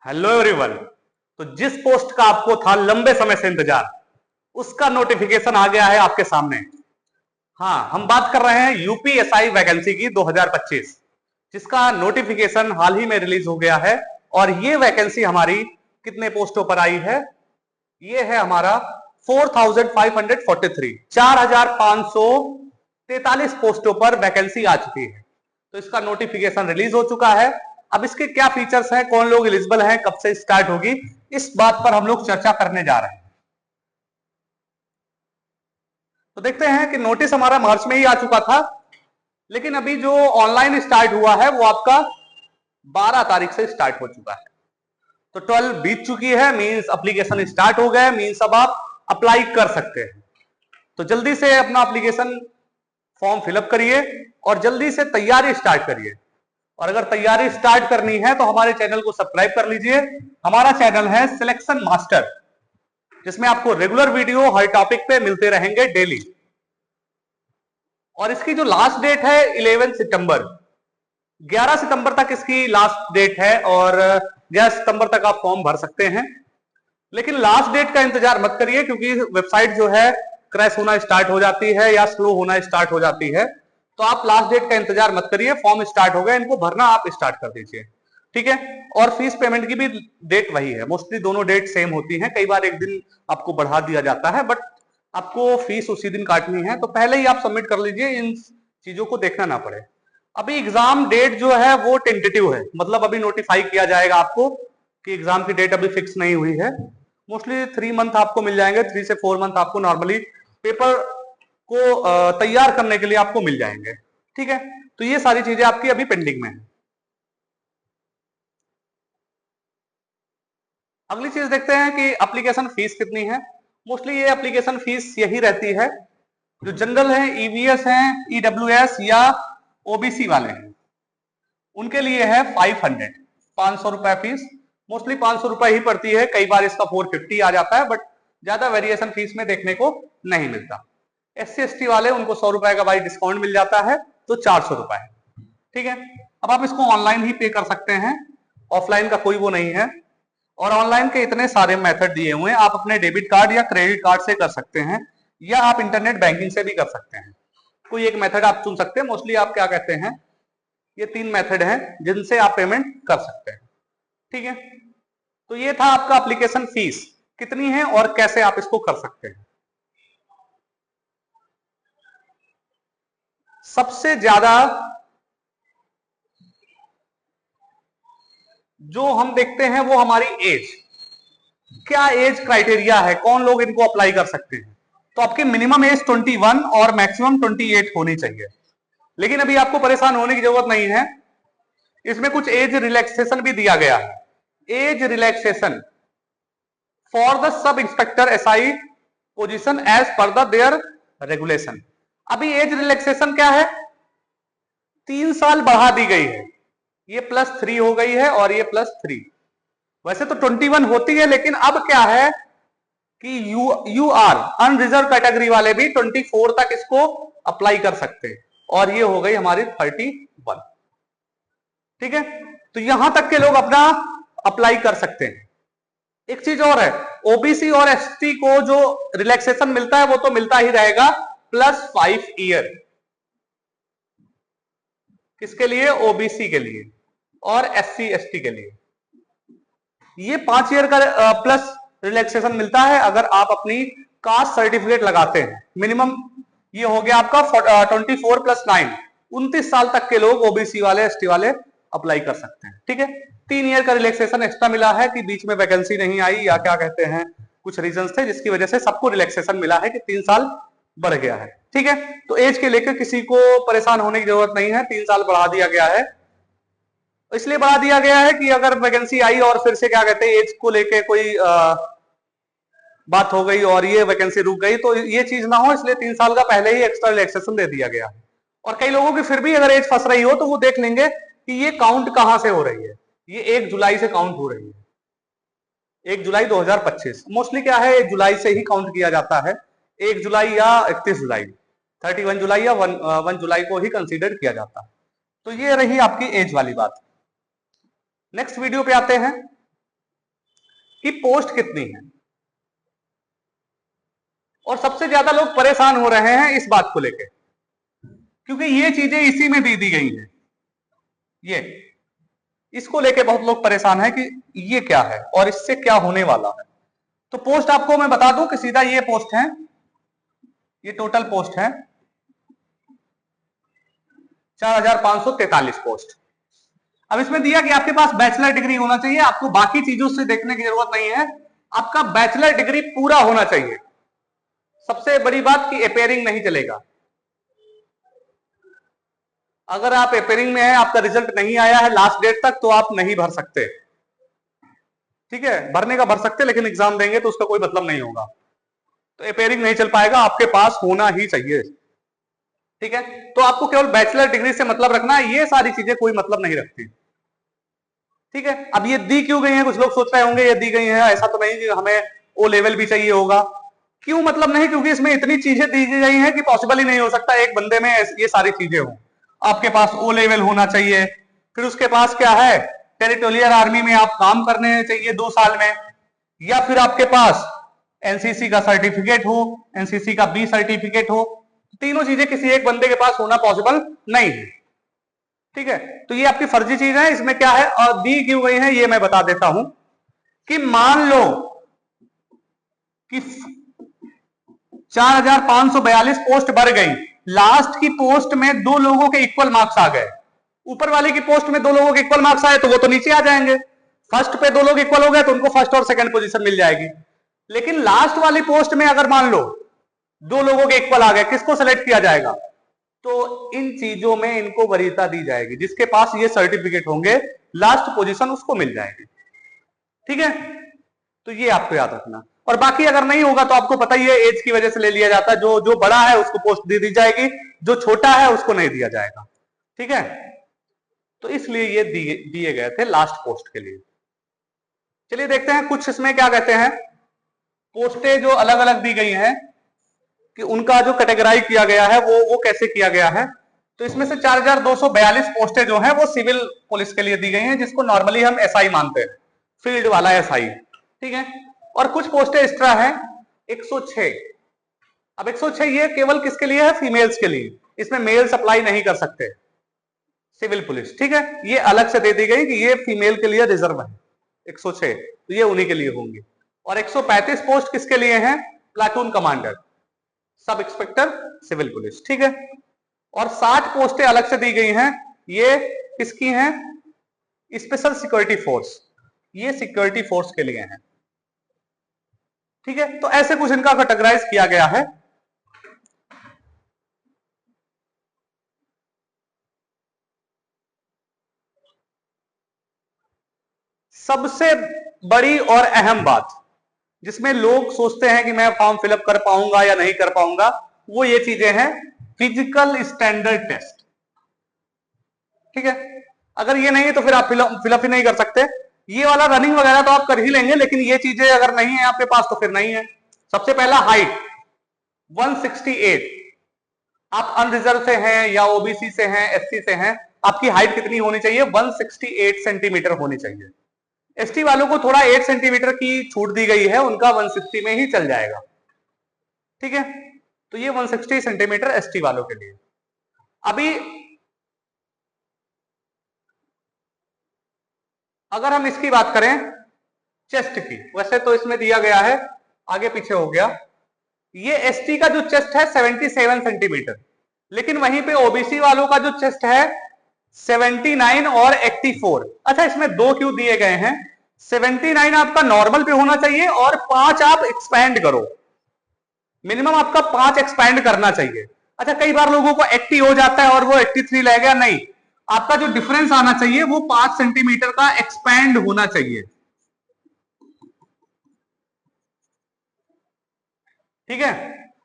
Hello everyone. तो जिस post का आपको था लंबे समय से इंतजार, उसका नोटिफिकेशन आ गया है आपके सामने। हाँ, हम बात कर रहे हैं यूपीएसआई वैकेंसी की 2025, जिसका नोटिफिकेशन हाल ही में रिलीज हो गया है। और ये वैकेंसी हमारी कितने पोस्टों पर आई है? ये है हमारा 4543, 4543 पोस्टों पर वैकेंसी आ चुकी है। तो इसका नोटिफिकेशन रिलीज हो चुका है। अब इसके क्या फीचर्स हैं, कौन लोग एलिजिबल हैं, कब से स्टार्ट होगी, इस बात पर हम लोग चर्चा करने जा रहे हैं। तो देखते हैं कि नोटिस हमारा मार्च में ही आ चुका था, लेकिन अभी जो ऑनलाइन स्टार्ट हुआ है वो आपका 12 तारीख से स्टार्ट हो चुका है। तो 12 बीत चुकी है, मींस एप्लीकेशन स्टार्ट हो गए, मींस अब आप अप्लाई कर सकते हैं। तो जल्दी से अपना एप्लीकेशन फॉर्म फिलअप करिए और जल्दी से तैयारी स्टार्ट करिए। और अगर तैयारी स्टार्ट करनी है तो हमारे चैनल को सब्सक्राइब कर लीजिए। हमारा चैनल है सिलेक्शन मास्टर, जिसमें आपको रेगुलर वीडियो हर टॉपिक पे मिलते रहेंगे डेली। और इसकी जो लास्ट डेट है 11 सितंबर, 11 सितंबर तक इसकी लास्ट डेट है। और 11 सितंबर तक आप फॉर्म भर सकते हैं। लेकिन लास्ट डेट का इंतजार मत करिए, क्योंकि वेबसाइट जो है क्रैश होना स्टार्ट हो जाती है या स्लो होना स्टार्ट हो जाती है। तो आप लास्ट डेट का इंतजार मत करिए, फॉर्म स्टार्ट हो गए, इनको भरना आप स्टार्ट कर दीजिए, ठीक है। और फीस पेमेंट की भी डेट वही है, मोस्टली दोनों डेट सेम होती हैं। कई बार एक दिन आपको बढ़ा दिया जाता है, बट आपको फीस उसी दिन काटनी है। तो पहले ही आप सबमिट कर लीजिए, इन चीजों को देखना ना पड़े। अभी एग्जाम डेट जो है वो टेंटेटिव है, मतलब अभी नोटिफाई किया जाएगा आपको कि एग्जाम की डेट अभी फिक्स नहीं हुई है। मोस्टली 3 मंथ आपको मिल जाएंगे, 3 से 4 मंथ आपको नॉर्मली पेपर को तैयार करने के लिए आपको मिल जाएंगे, ठीक है। तो ये सारी चीजें आपकी अभी पेंडिंग में है। अगली चीज देखते हैं कि एप्लीकेशन फीस कितनी है। मोस्टली ये एप्लीकेशन फीस यही रहती है, जो जनरल है, ईवीएस है, ईडब्ल्यूएस या ओबीसी वाले हैं, उनके लिए है 500, 500 रुपए फीस। मोस्टली 500 रुपए ही पड़ती है, कई बार इसका 450 आ जाता है, बट ज्यादा वेरिएशन फीस में देखने को नहीं मिलता। SC ST वाले उनको 100 रुपए का भाई डिस्काउंट मिल जाता है, तो 400 रुपए, ठीक है। अब आप इसको ऑनलाइन ही पे कर सकते हैं, ऑफलाइन का कोई वो नहीं है। और ऑनलाइन के इतने सारे मेथड दिए हुए हैं, आप अपने डेबिट कार्ड या क्रेडिट कार्ड से कर सकते हैं, या आप इंटरनेट बैंकिंग से भी कर सकते हैं। कोई एक मेथड आप चुन सकते हैं। मोस्टली आप क्या कहते हैं, ये 3 मेथड हैं जिनसे आप पेमेंट कर सकते हैं, ठीक है। तो ये था आपका एप्लीकेशन फीस कितनी है और कैसे आप इसको कर सकते हैं। सबसे ज्यादा जो हम देखते हैं वो हमारी एज, क्या एज क्राइटेरिया है, कौन लोग इनको अप्लाई कर सकते हैं। तो आपकी मिनिमम एज 21 और मैक्सिमम 28 होनी चाहिए। लेकिन अभी आपको परेशान होने की जरूरत नहीं है, इसमें कुछ एज रिलैक्सेशन भी दिया गया है। Age relaxation for the sub inspector SI position age पर द देयर रेगुलेशन। अभी एज रिलैक्सेशन क्या है, 3 साल बढ़ा दी गई है, ये +3 हो गई है और ये +3। वैसे तो 21 होती है, लेकिन अब क्या है कि यू आर अनरिजर्व कैटेगरी वाले भी 24 तक इसको अप्लाई कर सकते हैं, और ये हो गई हमारी 31, ठीक है। तो यहां तक के लोग अपना अप्लाई कर सकते हैं। एक चीज और है, ओबीसी और ST को जो रिलैक्सेशन मिलता है वो तो मिलता ही रहेगा, +5 ईयर। किसके लिए? ओबीसी के लिए और SC ST के लिए। ये 5 ईयर का प्लस रिलैक्सेशन मिलता है अगर आप अपनी कास्ट सर्टिफिकेट लगाते हैं। मिनिमम ये हो गया आपका 24+9, 29 साल तक के लोग ओबीसी वाले ST वाले अप्लाई कर सकते हैं, ठीक है। 3 ईयर का रिलैक्सेशन एक्स्ट्रा मिला है कि बीच में वैकेंसी नहीं आई या क्या कहते हैं, कुछ रीजंस थे जिसकी वजह से सबको रिलैक्सेशन मिला है कि 3 साल बढ़ गया है, ठीक है। तो एज के लेकर किसी को परेशान होने की जरूरत नहीं है, 3 साल बढ़ा दिया गया है। इसलिए बढ़ा दिया गया है कि अगर वैकेंसी आई और फिर से क्या कहते हैं एज को लेके कोई बात हो गई और ये वैकेंसी रुक गई, तो ये चीज ना हो, इसलिए 3 साल का पहले ही एक्स्ट्रा रिलैक्सेशन दे दिया गया है। और कई लोगों की फिर भी अगर एज फंस रही हो तो वो देख लेंगे कि ये काउंट कहां से हो रही है। ये 1 जुलाई से काउंट हो रही है, 1 जुलाई 2025। मोस्टली क्या है, 1 जुलाई से ही काउंट किया जाता है, 1 जुलाई या 31 जुलाई, 31 जुलाई या 1 जुलाई को ही कंसीडर किया जाता है। तो ये रही आपकी एज वाली बात। नेक्स्ट वीडियो पे आते हैं। कि पोस्ट कितनी है। और सबसे ज्यादा लोग परेशान हो रहे हैं इस बात को लेकर, क्योंकि ये चीजें इसी में दी गई हैं। ये इसको लेके बहुत लोग परेशान हैं कि ये क्या है और इससे क्या होने वाला है। तो पोस्ट आपको मैं बता दूं कि सीधा ये पोस्ट है, ये टोटल पोस्ट है 4543 पोस्ट। अब इसमें दिया कि आपके पास बैचलर डिग्री होना चाहिए, आपको बाकी चीजों से देखने की जरूरत नहीं है, आपका बैचलर डिग्री पूरा होना चाहिए। सबसे बड़ी बात कि अपेयरिंग नहीं चलेगा। अगर आप अपेयरिंग में हैं, आपका रिजल्ट नहीं आया है लास्ट डेट तक, तो आप नहीं भर सकते। ठीक है, भरने का भर सकते, लेकिन एग्जाम देंगे तो उसका कोई मतलब नहीं होगा। तो अपेयरिंग नहीं चल पाएगा, आपके पास होना ही चाहिए। ठीक है, तो आपको केवल बैचलर डिग्री से मतलब रखना है, ये सारी चीजें कोई मतलब नहीं रखती। ठीक है, अब ये दी क्यों गई है, कुछ लोग सोच रहे होंगे ये दी गई है, ऐसा तो नहीं कि हमें ओ लेवल भी चाहिए होगा। क्यों मतलब नहीं, क्योंकि इसमें इतनी चीजें दी गई हैं कि पॉसिबल ही नहीं हो सकता एक बंदे में ये सारी चीजें हो। आपके पास ओ लेवल होना चाहिए, फिर उसके पास क्या है, टेरिटोरियल आर्मी में आप काम करने चाहिए 2 साल में, या फिर आपके पास एनसीसी का सर्टिफिकेट हो, एनसीसी का बी सर्टिफिकेट हो। तीनों चीजें किसी एक बंदे के पास होना पॉसिबल नहीं है। ठीक है, तो ये आपकी फर्जी चीज है। इसमें क्या है और दी क्यों गई है ये मैं बता देता हूं कि मान लो कि 4542 पोस्ट भर गई, लास्ट की पोस्ट में 2 लोगों के इक्वल मार्क्स आ गए, ऊपर वाले की पोस्ट में 2 लोगों के इक्वल मार्क्स आए तो वो तो नीचे आ जाएंगे। फर्स्ट पे 2 लोग इक्वल हो गए तो उनको फर्स्ट और सेकंड पोजीशन मिल जाएगी। लेकिन लास्ट वाली पोस्ट में अगर मान लो 2 लोगों के इक्वल आ गए, किसको सेलेक्ट किया जाएगा? तो इन चीजों में इनको वरीयता दी जाएगी, जिसके पास ये सर्टिफिकेट होंगे लास्ट पोजीशन उसको मिल जाएगी। ठीक है, तो ये आपको याद रखना। और बाकी अगर नहीं होगा तो आपको पता ही है एज की वजह से ले लिया जाता है, जो बड़ा है उसको पोस्ट दे दी जाएगी, जो छोटा है उसको नहीं दिया जाएगा। ठीक है, तो इसलिए ये दिए गए थे लास्ट पोस्ट के लिए। चलिए देखते हैं कुछ इसमें क्या कहते हैं, पोस्टें जो अलग अलग दी गई हैं कि उनका जो कैटेगराइज किया गया है वो कैसे किया गया है। तो इसमें से 4242 पोस्टें जो हैं वो सिविल पुलिस के लिए दी गई हैं, जिसको नॉर्मली हम एसआई मानते हैं, फील्ड वाला एसआई। ठीक है, और कुछ पोस्टें एक्स्ट्रा हैं 106। अब 106 ये केवल किसके लिए है? फीमेल्स के लिए, इसमें मेल्स अप्लाई नहीं कर सकते सिविल पुलिस। ठीक है, ये अलग से दे दी गई कि ये फीमेल के लिए रिजर्व है 106, तो ये उन्हीं के लिए होंगी। और 135 पोस्ट किसके लिए हैं? Platoon commander, sub inspector civil police. ठीक है, और 60 पोस्टें अलग से दी गई हैं, ये किसकी हैं? स्पेशल सिक्योरिटी फोर्स, ये सिक्योरिटी फोर्स के लिए हैं। ठीक है, तो ऐसे कुछ इनका कैटेगराइज किया गया है। सबसे बड़ी और अहम बात जिसमें लोग सोचते हैं कि मैं फॉर्म फिलअप कर पाऊंगा या नहीं कर पाऊंगा, वो ये चीजें हैं, फिजिकल स्टैंडर्ड टेस्ट। ठीक है, अगर ये नहीं है तो फिर आप फिलअप ही नहीं कर सकते। ये वाला रनिंग वगैरह तो आप कर ही लेंगे, लेकिन ये चीजें अगर नहीं है आपके पास तो फिर नहीं है। सबसे पहला हाइट 168, आप अनरिजर्व से हैं या ओबीसी से हैं, एससी से हैं, आपकी हाइट कितनी होनी चाहिए? 168 सेंटीमीटर होनी चाहिए। एसटी वालों को थोड़ा 8 सेंटीमीटर की छूट दी गई है, उनका 160 में ही चल जाएगा। ठीक है, तो ये 160 सेंटीमीटर एसटी वालों के लिए। अभी अगर हम इसकी बात करें चेस्ट की, वैसे तो इसमें दिया गया है आगे पीछे हो गया, ये एसटी का जो चेस्ट है 77 सेंटीमीटर, लेकिन वहीं पे ओबीसी वालों का जो चेस्ट है 79 और 84। अच्छा, इसमें 2 क्यों दिए गए हैं? 79 आपका नॉर्मल पे होना चाहिए और 5 आप एक्सपैंड करो, मिनिमम आपका 5 एक्सपैंड करना चाहिए। अच्छा, कई बार लोगों को 80 हो जाता है और वो 83 रह गया, नहीं, आपका जो डिफरेंस आना चाहिए वो 5 सेंटीमीटर का एक्सपैंड होना चाहिए। ठीक है,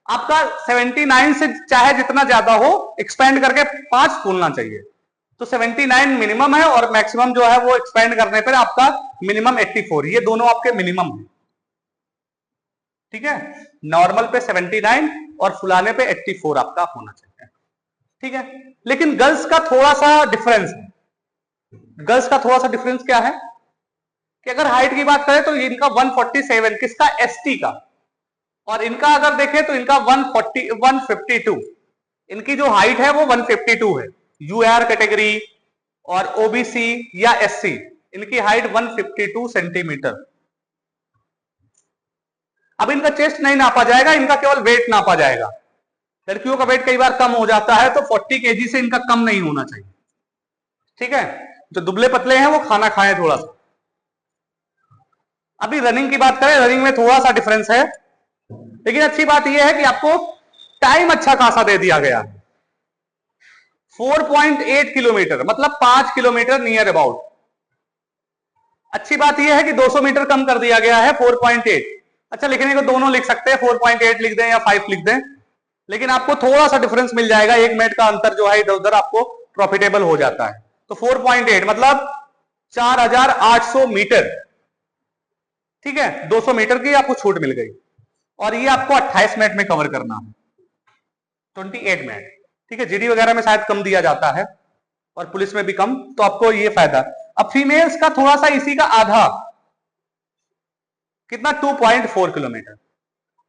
आपका 79 से चाहे जितना ज्यादा हो एक्सपैंड करके 5 खोलना चाहिए। तो 79 मिनिमम है और मैक्सिमम जो है वो एक्सपैंड करने पर आपका मिनिमम 84, ये दोनों आपके मिनिमम है। ठीक है, नॉर्मल पे 79 और फुलाने पे 84 आपका होना चाहिए। ठीक है, लेकिन गर्ल्स का थोड़ा सा डिफरेंस है। गर्ल्स का थोड़ा सा डिफरेंस क्या है? कि अगर हाइट की बात करें तो इनका 147, किसका, एसटी का, और इनका अगर देखें तो इनका 152, इनकी जो हाइट है वो 152 है। यूआर कैटेगरी और ओबीसी या एससी, इनकी हाइट 152 सेंटीमीटर। अब इनका चेस्ट नहीं नापा जाएगा, इनका केवल वेट नापा जाएगा। लड़कियों का वेट कई बार कम हो जाता है, तो 40 केजी से इनका कम नहीं होना चाहिए, ठीक है। जो दुबले पतले हैं वो खाना खाएं थोड़ा सा। अभी रनिंग की बात करें, रनिंग में थोड़ा सा डिफरेंस है, लेकिन अच्छी बात यह है कि आपको टाइम अच्छा खासा दे दिया गया है। 4.8 किलोमीटर, मतलब 5 किलोमीटर नियर अबाउट। अच्छी बात यह है कि 200 मीटर कम कर दिया गया है, 4.8। अच्छा, लिखने को दोनों लिख सकते हैं, 4.8 लिख दें या 5 लिख दें, लेकिन आपको थोड़ा सा डिफरेंस मिल जाएगा, 1 मिनट का अंतर जो है इधर उधर आपको प्रॉफिटेबल हो जाता है। तो 4.8 मतलब 4800 मीटर, ठीक है। 200 मीटर की आपको छूट मिल गई, और ये आपको 28 मिनट में कवर करना है, 28 मिनट, ठीक है। जीडी वगैरह में शायद कम दिया जाता है और पुलिस में भी कम, तो आपको ये फायदा। अब फीमेल्स का थोड़ा सा इसी का आधा, कितना, 2.4 किलोमीटर।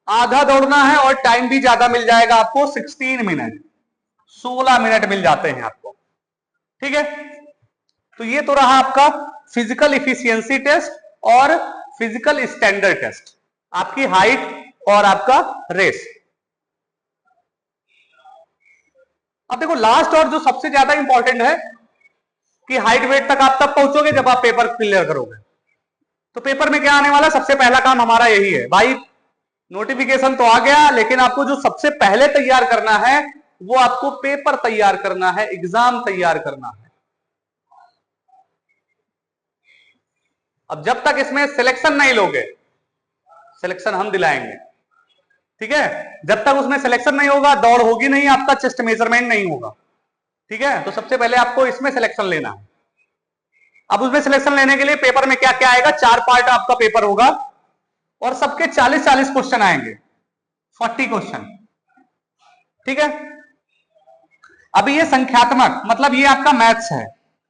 आधा दौड़ना है और टाइम भी ज्यादा मिल जाएगा आपको, 16 मिनट, 16 मिनट मिल जाते हैं आपको, ठीक है। तो ये तो रहा आपका फिजिकल इफिशियंसी टेस्ट और फिजिकल स्टैंडर्ड टेस्ट, आपकी हाइट और आपका रेस। अब देखो लास्ट और जो सबसे ज्यादा इंपॉर्टेंट है कि हाइट वेट तक आप तब पहुंचोगे जब आप पेपर क्लियर करोगे। तो पेपर में क्या आने वाला, सबसे पहला काम हमारा यही है भाई, नोटिफिकेशन तो आ गया, लेकिन आपको जो सबसे पहले तैयार करना है वो आपको पेपर तैयार करना है, एग्जाम तैयार करना है। अब जब तक इसमें सिलेक्शन नहीं लोगे, सिलेक्शन हम दिलाएंगे, ठीक है। जब तक उसमें सिलेक्शन नहीं होगा, दौड़ होगी नहीं, आपका चेस्ट मेजरमेंट नहीं होगा, ठीक है। तो सबसे पहले आपको इसमें सिलेक्शन लेना है। अब उसमें सिलेक्शन लेने के लिए पेपर में क्या क्या आएगा, 4 पार्ट आपका पेपर होगा, और सबके 40-40 क्वेश्चन आएंगे, 40 क्वेश्चन, ठीक है। अभी ये संख्यात्मक, मतलब ये आपका मैथ्स है,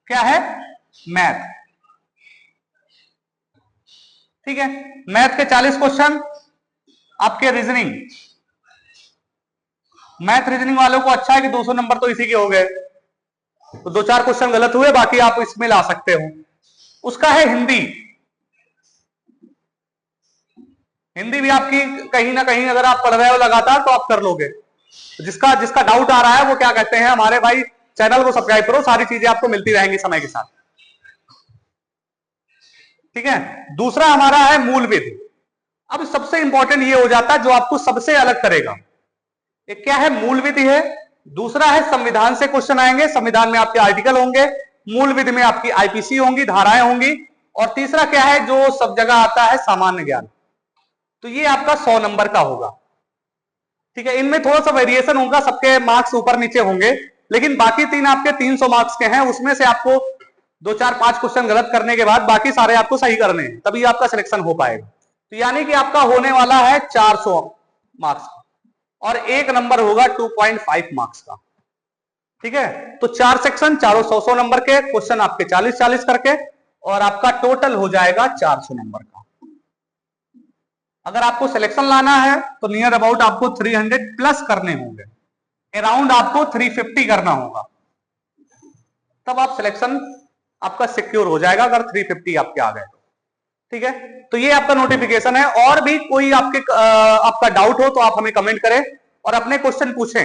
क्या है, मैथ, ठीक है। मैथ के 40 क्वेश्चन, आपके रीजनिंग, मैथ रीजनिंग वालों को अच्छा है कि 200 नंबर तो इसी के हो गए, तो 2-4 क्वेश्चन गलत हुए, बाकी आप इसमें ला सकते हो। उसका है हिंदी, हिंदी भी आपकी कहीं ना कहीं अगर आप पढ़ रहे हो लगातार तो आप कर लोगे। जिसका जिसका डाउट आ रहा है वो क्या कहते हैं, हमारे भाई चैनल को सब्सक्राइब करो, सारी चीजें आपको मिलती रहेंगी समय के साथ, ठीक है। दूसरा हमारा है मूल विधि। अब सबसे इंपॉर्टेंट ये हो जाता है जो आपको सबसे अलग करेगा, एक क्या है, मूल विधि है। दूसरा है संविधान से क्वेश्चन आएंगे, संविधान में आपके आर्टिकल होंगे, मूल विधि में आपकी आईपीसी होंगी, धाराएं होंगी। और तीसरा क्या है जो सब जगह आता है, सामान्य ज्ञान, तो ये आपका 100 नंबर का होगा, ठीक है। इनमें थोड़ा सा वेरिएशन होगा, सबके मार्क्स ऊपर नीचे होंगे, लेकिन बाकी 3 आपके 300 मार्क्स के हैं, उसमें से आपको 2-4-5 क्वेश्चन गलत करने के बाद बाकी सारे आपको सही करने हैं, तभी आपका सिलेक्शन हो पाएगा। तो यानी कि आपका होने वाला है 400 मार्क्स का, और एक नंबर होगा 2.5 मार्क्स का, ठीक है। तो 4 सेक्शन, चारों 100-100 नंबर के क्वेश्चन, आपके 40-40 करके, और आपका टोटल हो जाएगा 400 नंबर का। अगर आपको सिलेक्शन लाना है तो नियर अबाउट आपको 300 प्लस करने होंगे, अराउंड आपको 350 करना होगा, तब आप सिलेक्शन आपका सिक्योर हो जाएगा, अगर 350 आपके आ गए, ठीक है। तो ये आपका नोटिफिकेशन है, और भी कोई आपका डाउट हो तो आप हमें कमेंट करें और अपने क्वेश्चन पूछें।